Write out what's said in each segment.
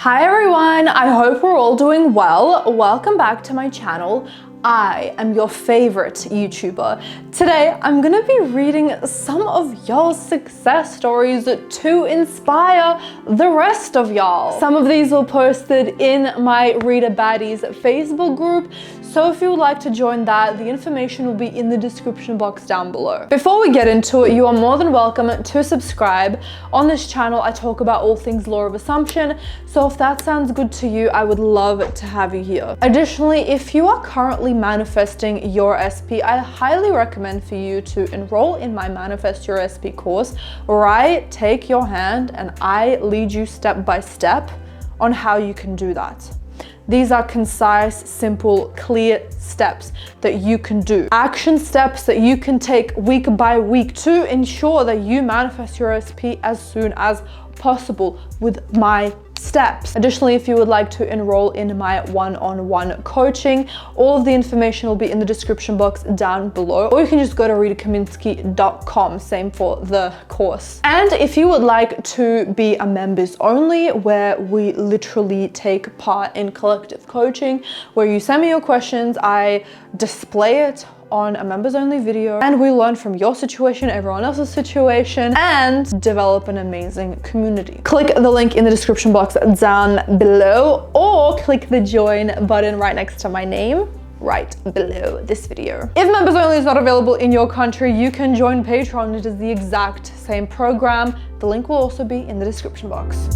Hi everyone, I hope we're all doing well. Welcome back to my channel. I am your favorite YouTuber. Today, I'm gonna be reading some of y'all's success stories to inspire the rest of y'all. Some of these were posted in my Rita Baddies Facebook group, so if you would like to join that, the information will be in the description box down below. Before we get into it, you are more than welcome to subscribe. On this channel, I talk about all things law of assumption, so if that sounds good to you, I would love to have you here. Additionally, if you are currently manifesting your SP, I highly recommend for you to enroll in my Manifest Your SP course, where I take your hand and I lead you step by step on how you can do that. These are concise, simple, clear steps that you can do. Action steps that you can take week by week to ensure that you manifest your SP as soon as possible with my steps. Additionally, if you would like to enroll in my one-on-one coaching, all of the information will be in the description box down below, or you can just go to RitaKaminski.com, same for the course. And if you would like to be a members only, where we literally take part in collective coaching, where you send me your questions, I display it on a members only video, and we learn from your situation, everyone else's situation, and develop an amazing community. Click the link in the description box down below, or click the join button right next to my name right below this video. If members only is not available in your country, you can join Patreon. It is the exact same program. The link will also be in the description box.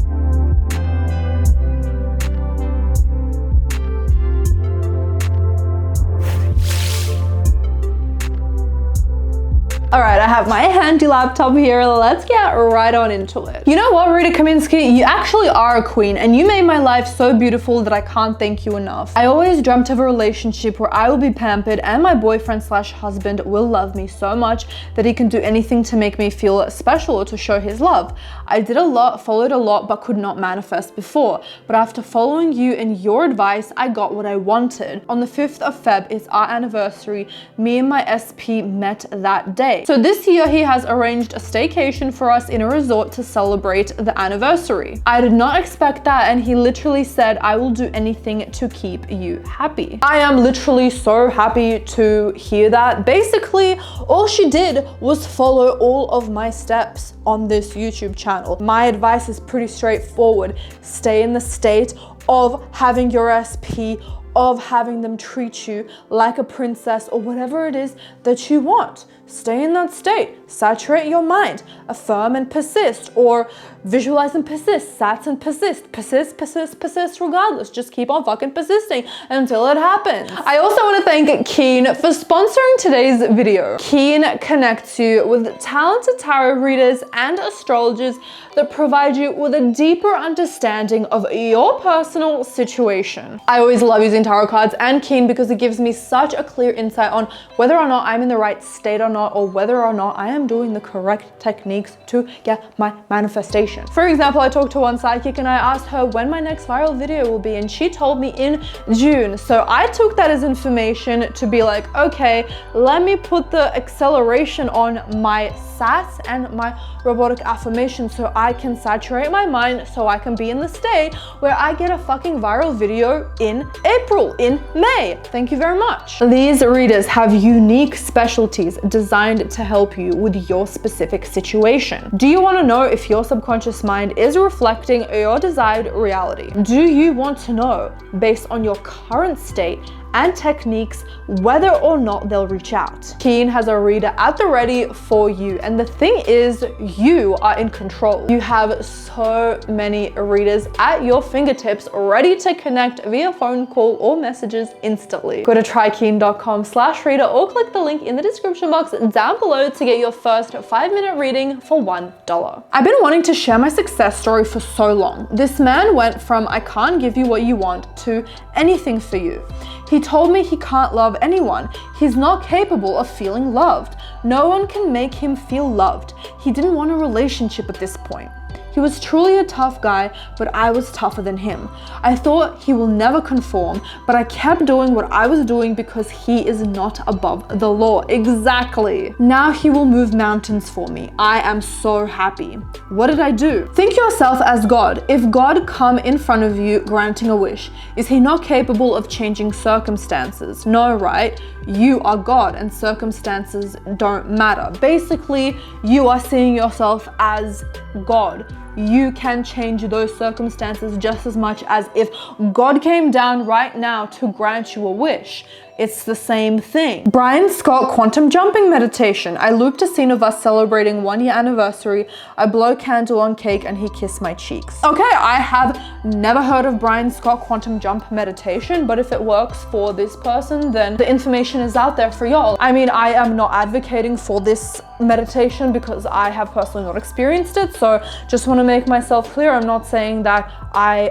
All right, I have my handy laptop here. Let's get right on into it. You know what, Rita Kaminski? You actually are a queen, and you made my life so beautiful that I can't thank you enough. I always dreamt of a relationship where I will be pampered and my boyfriend/husband will love me so much that he can do anything to make me feel special or to show his love. I did a lot, followed a lot, but could not manifest before. But after following you and your advice, I got what I wanted. On the 5th of Feb, it's our anniversary. Me and my SP met that day. So this year he has arranged a staycation for us in a resort to celebrate the anniversary. I did not expect that, and he literally said, I will do anything to keep you happy. I am literally so happy to hear that. Basically, all she did was follow all of my steps on this YouTube channel. My advice is pretty straightforward. Stay in the state of having your SP, of having them treat you like a princess or whatever it is that you want. Stay in that state. Saturate your mind. Affirm and persist, or visualize and persist. Sats and persist. Persist, persist, persist regardless. Just keep on fucking persisting until it happens. I also want to thank Keen for sponsoring today's video. Keen connects you with talented tarot readers and astrologers that provide you with a deeper understanding of your personal situation. I always love using tarot cards and Keen because it gives me such a clear insight on whether or not I'm in the right state or not, or whether or not I am doing the correct techniques to get my manifestation. For example, I talked to one psychic and I asked her when my next viral video will be, and she told me in June. So I took that as information to be like, okay, let me put the acceleration on my SATs and my robotic affirmation so I can saturate my mind, so I can be in the state where I get a fucking viral video in April, in May. Thank you very much. These readers have unique specialties designed to help you with your specific situation. Do you want to know if your subconscious mind is reflecting your desired reality? Do you want to know, based on your current state and techniques, whether or not they'll reach out? Keen has a reader at the ready for you, and the thing is, you are in control. You have so many readers at your fingertips ready to connect via phone call or messages instantly. Go to trykeen.com/Rita or click the link in the description box down below to get your first 5-minute reading for $1. I've been wanting to share my success story for so long. This man went from I can't give you what you want to anything for you. He told me he can't love anyone. He's not capable of feeling loved. No one can make him feel loved. He didn't want a relationship at this point. He was truly a tough guy, but I was tougher than him. I thought he will never conform, but I kept doing what I was doing because he is not above the law. Exactly. Now he will move mountains for me. I am so happy. What did I do? Think yourself as God. If God come in front of you granting a wish, is he not capable of changing circumstances? No, right? You are God and circumstances don't matter. Basically, you are seeing yourself as God. You can change those circumstances just as much as if God came down right now to grant you a wish. It's the same thing. Brian Scott quantum jumping meditation. I looped a scene of us celebrating 1 year anniversary. I blow candle on cake and he kissed my cheeks. Okay, I have never heard of Brian Scott quantum jump meditation, but if it works for this person, then the information is out there for y'all. I mean, I am not advocating for this meditation because I have personally not experienced it. So just want to make myself clear. I'm not saying that I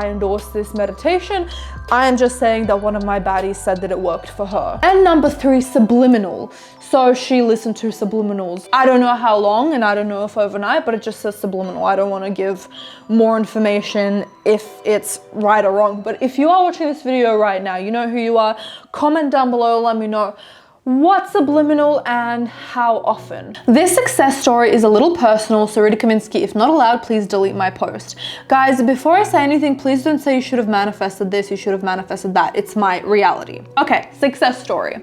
endorse this meditation. I am just saying that one of my baddies said that it worked for her. And number 3, Subliminal. So she listened to Subliminals. I don't know how long and I don't know if overnight, but it just says Subliminal. I don't want to give more information if it's right or wrong. But if you are watching this video right now, you know who you are. Comment down below, let me know what's Subliminal and how often. This success story is a little personal, so RitaKaminski, if not allowed, please delete my post. Guys, before I say anything, please don't say you should have manifested this, you should have manifested that. It's my reality. Okay, success story.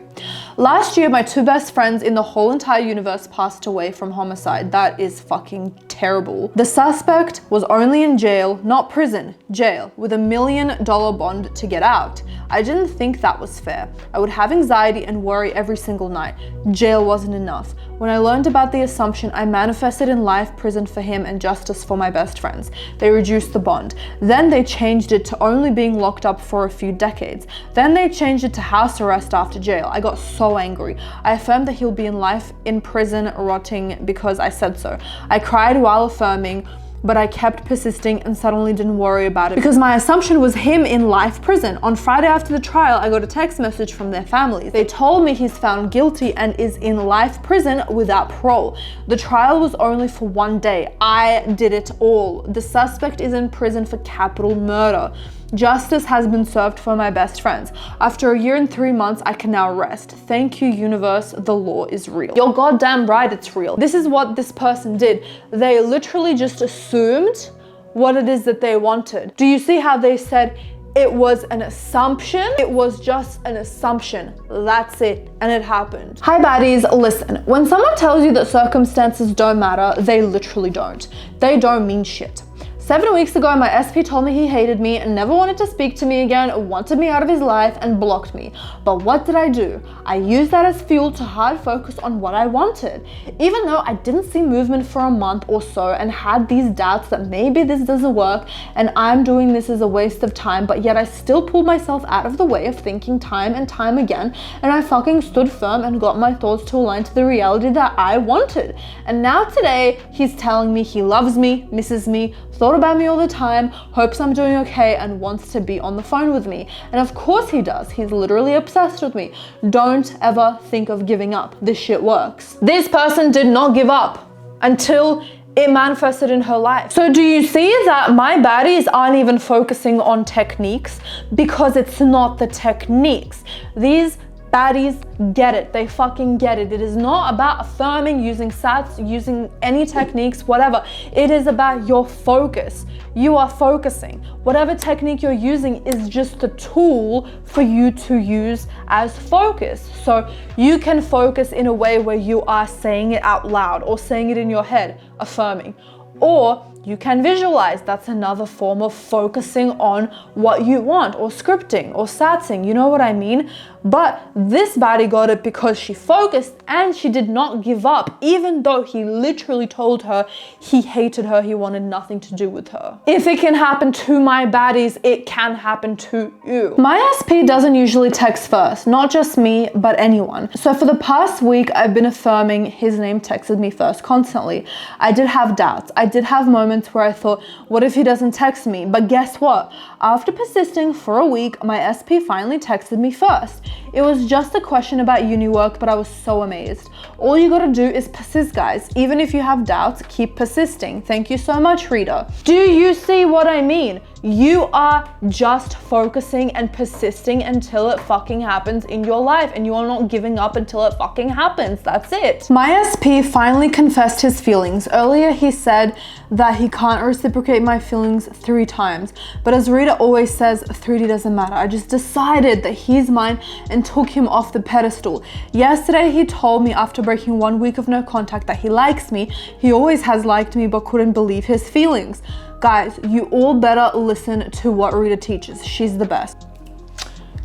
Last year, my 2 best friends in the whole entire universe passed away from homicide. That is fucking terrible. The suspect was only in jail, not prison, jail, with $1 million bond to get out. I didn't think that was fair. I would have anxiety and worry every single night. Jail wasn't enough. When I learned about the assumption, I manifested in life prison for him and justice for my best friends. They reduced the bond. Then they changed it to only being locked up for a few decades. Then they changed it to house arrest after jail. I got so angry. I affirmed that he'll be in life in prison rotting because I said so. I cried while affirming, but I kept persisting and suddenly didn't worry about it because my assumption was him in life prison. On Friday after the trial, I got a text message from their families. They told me he's found guilty and is in life prison without parole. The trial was only for 1 day. I did it all. The suspect is in prison for capital murder. Justice has been served for my best friends. After 1 year and 3 months, I can now rest. Thank you, universe. The law is real. You're goddamn right, it's real. This is what this person did. They literally just assumed what it is that they wanted. Do you see how they said it was an assumption? It was just an assumption. That's it. And it happened. Hi baddies, listen. When someone tells you that circumstances don't matter, they literally don't. They don't mean shit. 7 weeks ago, my SP told me he hated me and never wanted to speak to me again, wanted me out of his life and blocked me. But what did I do? I used that as fuel to hard focus on what I wanted. Even though I didn't see movement for a month or so and had these doubts that maybe this doesn't work and I'm doing this as a waste of time, but yet I still pulled myself out of the way of thinking time and time again, and I fucking stood firm and got my thoughts to align to the reality that I wanted. And now today, he's telling me he loves me, misses me, thought about me all the time, hopes I'm doing okay, and wants to be on the phone with me. And of course he does. He's literally obsessed with me. Don't ever think of giving up. This shit works. This person did not give up until it manifested in her life. So do you see that my baddies aren't even focusing on techniques because it's not the techniques. These baddies get it. They fucking get it. It is not about affirming, using sats, using any techniques, whatever. It is about your focus. You are focusing. Whatever technique you're using is just a tool for you to use as focus. So you can focus in a way where you are saying it out loud or saying it in your head, affirming. Or you can visualize. That's another form of focusing on what you want, or scripting or satsing, you know what I mean? But this baddie got it because she focused and she did not give up, even though he literally told her he hated her, he wanted nothing to do with her. If it can happen to my baddies, it can happen to you. My SP doesn't usually text first, not just me, but anyone. So for the past week, I've been affirming his name texted me first constantly. I did have doubts. I did have moments moments where I thought, what if he doesn't text me? But guess what? After persisting for a week, my SP finally texted me first. It was just a question about uni work, but I was so amazed. All you gotta do is persist, guys. Even if you have doubts, keep persisting. Thank you so much, Rita. Do you see what I mean? You are just focusing and persisting until it fucking happens in your life, and you are not giving up until it fucking happens. That's it. My SP finally confessed his feelings. Earlier he said that he can't reciprocate my feelings 3 times, but as Rita always says, 3D doesn't matter. I just decided that he's mine and took him off the pedestal. Yesterday he told me after breaking 1 week of no contact that he likes me. He always has liked me but couldn't believe his feelings. Guys, you all better listen to what Rita teaches. She's the best.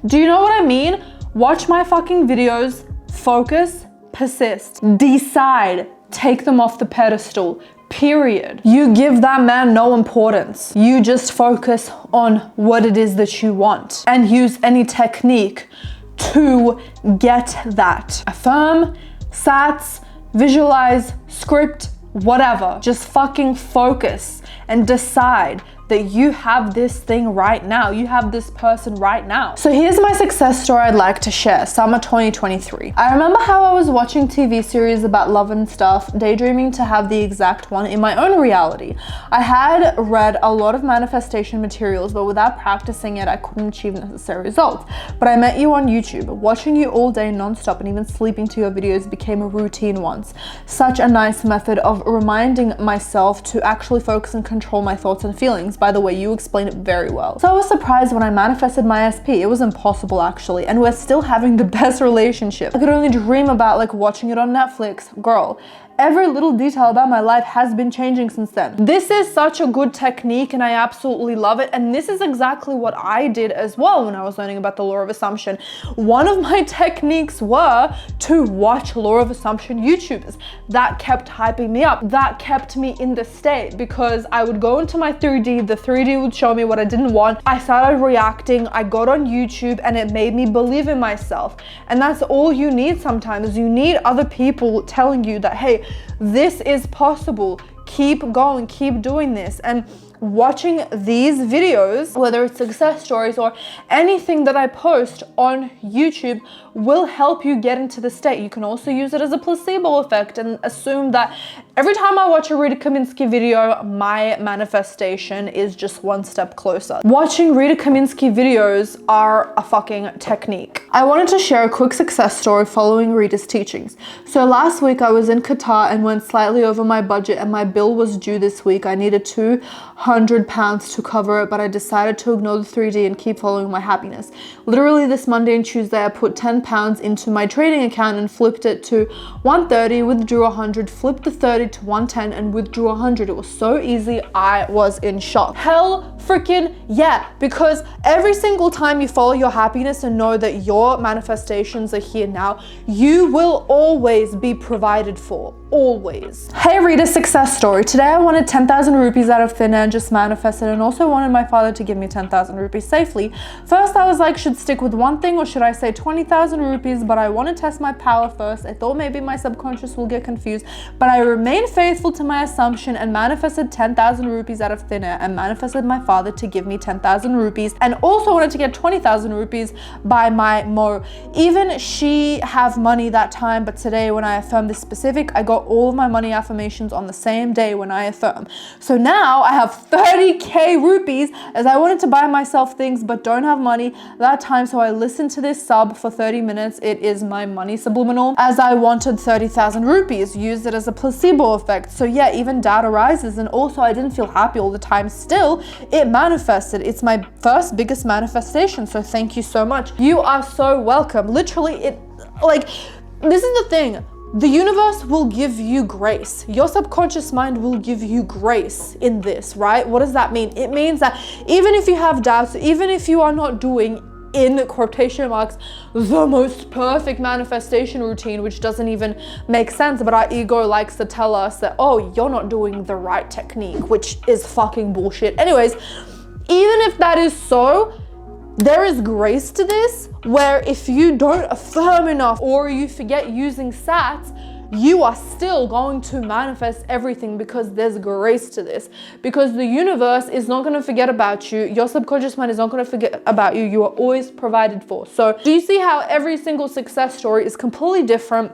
Do you know what I mean? Watch my fucking videos, focus, persist, decide, take them off the pedestal, period. You give that man no importance. You just focus on what it is that you want and use any technique to get that. Affirm, sats, visualize, script, whatever. Just fucking focus and decide that you have this thing right now. You have this person right now. So here's my success story I'd like to share, summer 2023. I remember how I was watching TV series about love and stuff, daydreaming to have the exact one in my own reality. I had read a lot of manifestation materials, but without practicing it, I couldn't achieve necessary results. But I met you on YouTube. Watching you all day non-stop and even sleeping to your videos became a routine once. Such a nice method of reminding myself to actually focus and control my thoughts and feelings. By the way, you explained it very well. So I was surprised when I manifested my SP. It was impossible actually, and we're still having the best relationship. I could only dream about like watching it on Netflix. Girl, every little detail about my life has been changing since then. This is such a good technique and I absolutely love it. And this is exactly what I did as well when I was learning about the law of assumption. One of my techniques were to watch law of assumption YouTubers. That kept hyping me up. That kept me in the state because I would go into my 3D, the 3D would show me what I didn't want. I started reacting, I got on YouTube and it made me believe in myself. And that's all you need sometimes. You need other people telling you that, hey, this is possible. Keep going, keep doing this. And watching these videos, whether it's success stories or anything that I post on YouTube, will help you get into the state. You can also use it as a placebo effect and assume that every time I watch a RitaKaminski video, my manifestation is just one step closer. Watching RitaKaminski videos are a fucking technique. I wanted to share a quick success story following Rita's teachings. So last week I was in Qatar and went slightly over my budget and my bill was due this week. I needed £200 to cover it, but I decided to ignore the 3D and keep following my happiness. Literally this Monday and Tuesday, I put £10 into my trading account and flipped it to 130, withdrew 100, flipped the 30 to 110 and withdrew 100. It was so easy. I was in shock. Hell freaking yeah, because every single time you follow your happiness and know that your manifestations are here now, you will always be provided for. Always. Hey Rita, success story. Today I wanted 10,000 rupees out of thin air and just manifested, and also wanted my father to give me 10,000 rupees safely. First I was like, should stick with one thing or should I say 20,000 rupees, but I want to test my power first. I thought maybe my subconscious will get confused, but I remained faithful to my assumption and manifested 10,000 rupees out of thin air and manifested my father to give me 10,000 rupees and also wanted to get 20,000 rupees by my mo. Even she have money that time, but today when I affirmed this specific, I got all of my money affirmations on the same day when I affirm. So now I have 30k rupees as I wanted to buy myself things but don't have money that time, so I listened to this sub for 30 minutes. It is my money subliminal, as I wanted 30,000 rupees, used it as a placebo effect. So yeah, even doubt arises, and also I didn't feel happy all the time. Still, it manifested. It's my first biggest manifestation, so thank you so much. You are so welcome. Literally, this is the thing. The universe will give you grace. Your subconscious mind will give you grace in this, right? What does that mean? It means that even if you have doubts, even if you are not doing, in quotation marks, the most perfect manifestation routine, which doesn't even make sense, but our ego likes to tell us that, oh, you're not doing the right technique, which is fucking bullshit. Anyways, even if that is so, there is grace to this, where if you don't affirm enough or you forget using sats, you are still going to manifest everything, because there's grace to this, because the universe is not going to forget about you. Your subconscious mind is not going to forget about you. You are always provided for. So do you see how every single success story is completely different?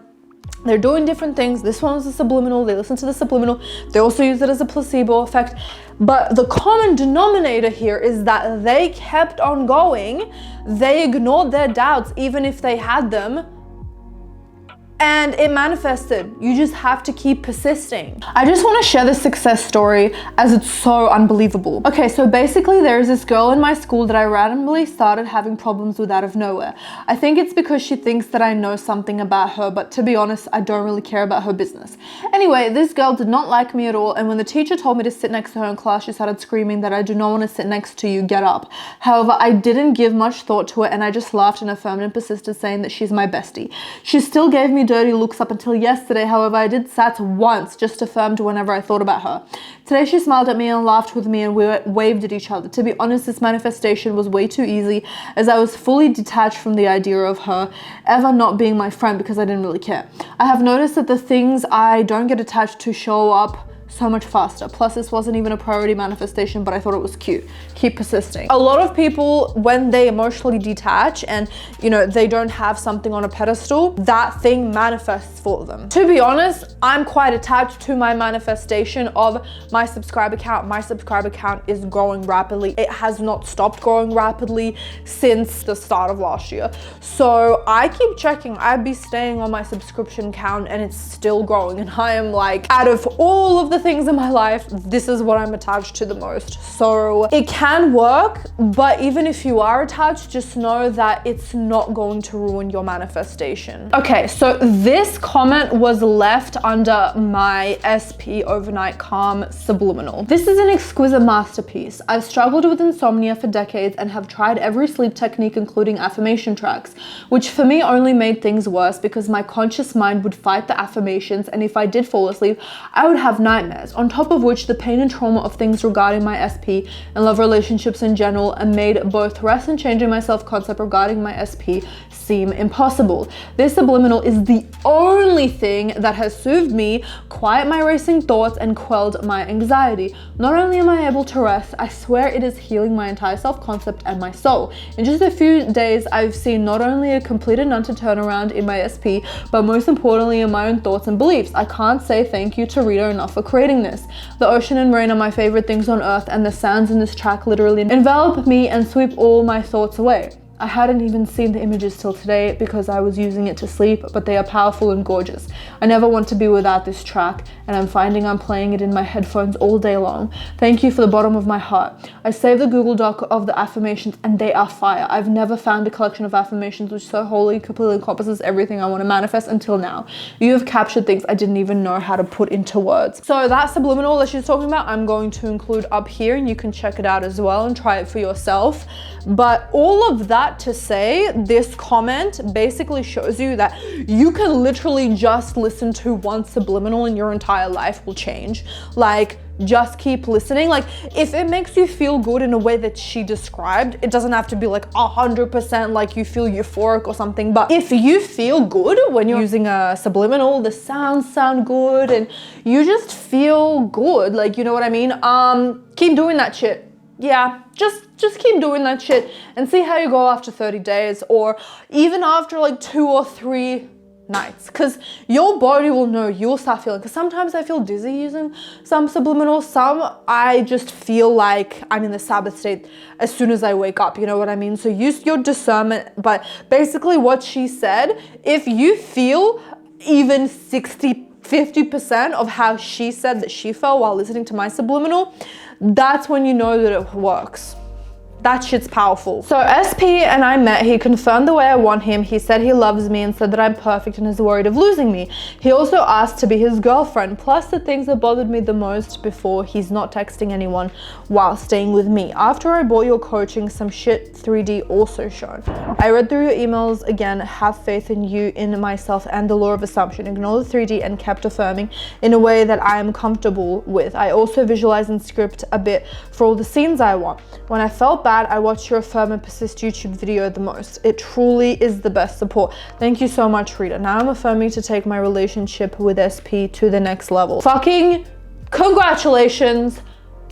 They're doing different things. This one was a subliminal. They listen to the subliminal. They also use it as a placebo effect. But the common denominator here is that they kept on going. They ignored their doubts, even if they had them. And it manifested. You just have to keep persisting. I just want to share this success story as it's so unbelievable. Okay, so basically there's this girl in my school that I randomly started having problems with out of nowhere. I think it's because she thinks that I know something about her, but to be honest, I don't really care about her business. Anyway, this girl did not like me at all, and when the teacher told me to sit next to her in class, she started screaming that I do not want to sit next to you, get up. However, I didn't give much thought to it, and I just laughed and affirmed and persisted, saying that she's my bestie. She still gave me dirty looks up until yesterday. However, I did sat once, just affirmed whenever I thought about her. Today she smiled at me and laughed with me, and we waved at each other. To be honest, this manifestation was way too easy, as I was fully detached from the idea of her ever not being my friend, because I didn't really care. I have noticed that the things I don't get attached to show up so much faster. Plus, this wasn't even a priority manifestation, but I thought it was cute. Keep persisting. A lot of people, when they emotionally detach and, you know, they don't have something on a pedestal, that thing manifests for them. To be honest, I'm quite attached to my manifestation of my subscriber count. My subscriber count is growing rapidly. It has not stopped growing rapidly since the start of last year. So I keep checking. I'd be staying on my subscription count and it's still growing. And I am like, out of all of the things in my life, this is what I'm attached to the most. So it can work, but even if you are attached, just know that it's not going to ruin your manifestation. Okay, so this comment was left under my SP Overnight Calm Subliminal. This is an exquisite masterpiece. I've struggled with insomnia for decades and have tried every sleep technique, including affirmation tracks, which for me only made things worse, because my conscious mind would fight the affirmations, and if I did fall asleep, I would have nightmares. On top of which, the pain and trauma of things regarding my SP and love relationships in general made both rest and changing my self-concept regarding my SP seem impossible. This subliminal is the only thing that has soothed me, quiet my racing thoughts, and quelled my anxiety. Not only am I able to rest, I swear it is healing my entire self-concept and my soul. In just a few days, I've seen not only a complete and utter turnaround in my SP, but most importantly in my own thoughts and beliefs. I can't say thank you to Rita enough for creating this. The ocean and rain are my favorite things on earth, and the sounds in this track literally envelop me and sweep all my thoughts away. I hadn't even seen the images till today because I was using it to sleep, but they are powerful and gorgeous. I never want to be without this track, and I'm finding I'm playing it in my headphones all day long. Thank you for the bottom of my heart. I saved the Google Doc of the affirmations, and they are fire. I've never found a collection of affirmations which so wholly, completely encompasses everything I want to manifest until now. You have captured things I didn't even know how to put into words. So that subliminal that she's talking about, I'm going to include up here, and you can check it out as well and try it for yourself. But all of that to say, this comment basically shows you that you can literally just listen to one subliminal and your entire life will change. Like, just keep listening. Like, if it makes you feel good in a way that she described, it doesn't have to be like 100% like you feel euphoric or something, but if you feel good when you're using a subliminal, the sounds sound good and you just feel good, like, you know what I mean? Keep doing that shit. Yeah, just keep doing that shit and see how you go after 30 days or even after like 2 or 3 nights, because your body will know. You'll start feeling, because sometimes I feel dizzy using some subliminals. Some I just feel like I'm in the Sabbath state as soon as I wake up, you know what I mean? So use your discernment. But basically what she said, if you feel even 50% of how she said that she felt while listening to my subliminal, that's when you know that it works. That shit's powerful. So SP and I met. He confirmed the way I want him. He said he loves me and said that I'm perfect and is worried of losing me. He also asked to be his girlfriend. Plus the things that bothered me the most before, he's not texting anyone while staying with me. After I bought your coaching, some shit 3D also shown. I read through your emails again, have faith in you, in myself and the law of assumption. Ignore the 3D and kept affirming in a way that I am comfortable with. I also visualize and script a bit for all the scenes I want. When I felt bad fat, I watch your Affirm and Persist YouTube video the most. It truly is the best support. Thank you so much, Rita. Now I'm affirming to take my relationship with SP to the next level. Fucking congratulations.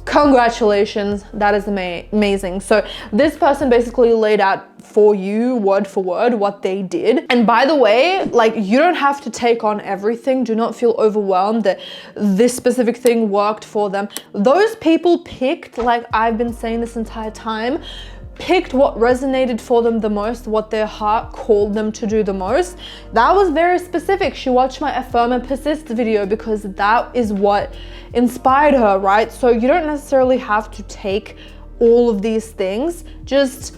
Congratulations, that is amazing. So this person basically laid out for you word for word what they did. And by the way, like, you don't have to take on everything. Do not feel overwhelmed that this specific thing worked for them. Those people picked, like I've been saying this entire time, picked what resonated for them the most, what their heart called them to do the most. That was very specific. She watched my Affirm and Persist video because that is what inspired her, right? So you don't necessarily have to take all of these things. Just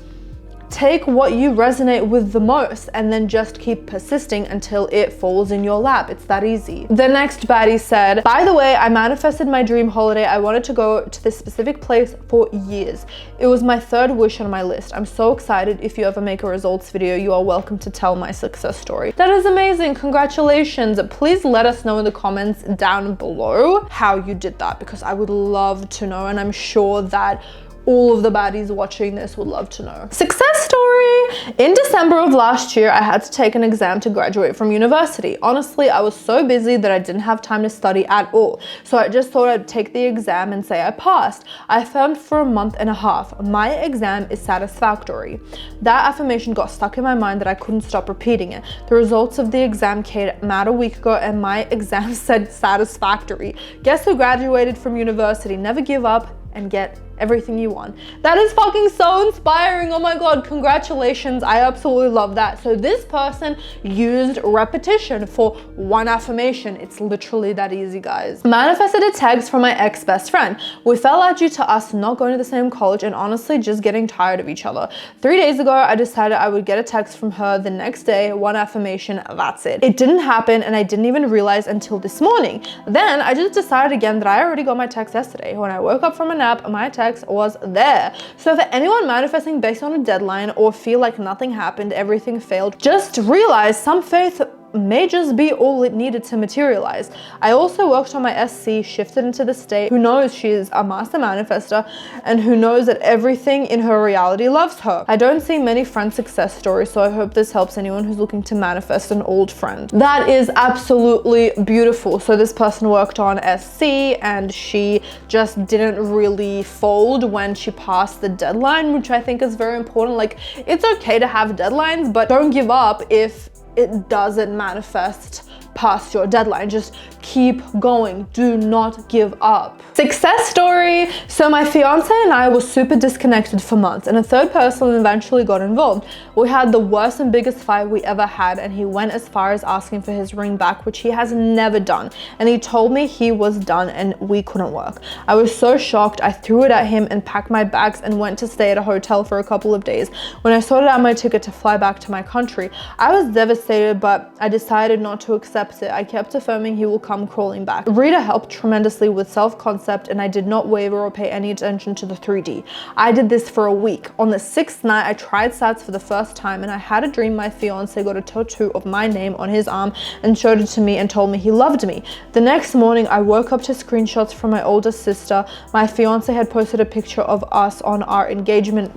take what you resonate with the most and then just keep persisting until it falls in your lap. It's that easy. The next baddie said, by the way, I manifested my dream holiday. I wanted to go to this specific place for years. It was my third wish on my list. I'm so excited. If you ever make a results video, you are welcome to tell my success story. That is amazing. Congratulations. Please let us know in the comments down below how you did that, because I would love to know, and I'm sure that all of the baddies watching this would love to know. Success story. In December of last year, I had to take an exam to graduate from university. Honestly, I was so busy that I didn't have time to study at all. So I just thought I'd take the exam and say I passed. I affirmed for a month and a half. My exam is satisfactory. That affirmation got stuck in my mind that I couldn't stop repeating it. The results of the exam came out a week ago and my exam said satisfactory. Guess who graduated from university? Never give up and get everything you want. That is fucking so inspiring. Oh my god, congratulations. I absolutely love that. So this person used repetition for one affirmation. It's literally that easy, guys. Manifested a text from my ex-best friend. We fell out due to us not going to the same college and honestly just getting tired of each other. 3 days ago, I decided I would get a text from her the next day, one affirmation, that's it. It didn't happen and I didn't even realize until this morning. Then I just decided again that I already got my text yesterday. When I woke up from a nap, my text was there. So for anyone manifesting based on a deadline or feel like nothing happened, everything failed, just realize some faith may just be all it needed to materialize. I also worked on my SC, shifted into the state. Who knows, she's a master manifester, and who knows that everything in her reality loves her. I don't see many friend success stories, so I hope this helps anyone who's looking to manifest an old friend. That is absolutely beautiful. So this person worked on SC and she just didn't really fold when she passed the deadline, which I think is very important. Like, it's okay to have deadlines, but don't give up if it doesn't manifest past your deadline. Just keep going. Do not give up. Success story. So my fiance and I were super disconnected for months and a third person eventually got involved. We had the worst and biggest fight we ever had and he went as far as asking for his ring back, which he has never done. And he told me he was done and we couldn't work. I was so shocked. I threw it at him and packed my bags and went to stay at a hotel for a couple of days. When I sorted out my ticket to fly back to my country, I was devastated, but I decided not to accept it. I kept affirming he will come crawling back. Rita helped tremendously with self-concept and I did not waver or pay any attention to the 3D. I did this for a week. On the 6th night, I tried sats for the first time and I had a dream my fiance got a tattoo of my name on his arm and showed it to me and told me he loved me. The next morning, I woke up to screenshots from my older sister. My fiance had posted a picture of us on our engagement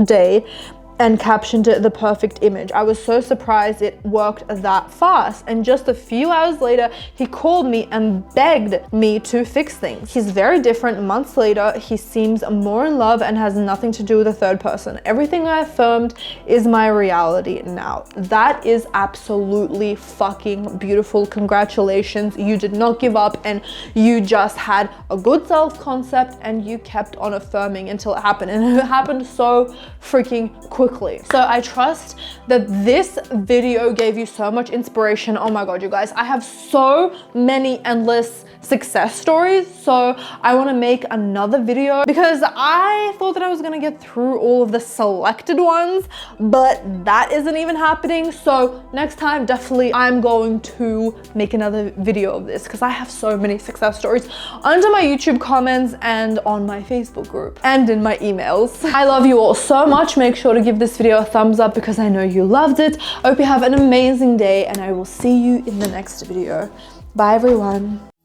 day and captioned it the perfect image. I was so surprised it worked that fast. And just a few hours later, he called me and begged me to fix things. He's very different. Months later, he seems more in love and has nothing to do with a third person. Everything I affirmed is my reality now. That is absolutely fucking beautiful. Congratulations. You did not give up and you just had a good self-concept and you kept on affirming until it happened. And it happened so freaking quickly. So I trust that this video gave you so much inspiration. Oh my god, you guys, I have so many endless success stories. So I want to make another video because I thought that I was gonna get through all of the selected ones, but that isn't even happening. So next time, definitely I'm going to make another video of this because I have so many success stories under my YouTube comments and on my Facebook group and in my emails. I love you all so much. Make sure to give this video a thumbs up because I know you loved it. I hope you have an amazing day and I will see you in the next video. Bye everyone.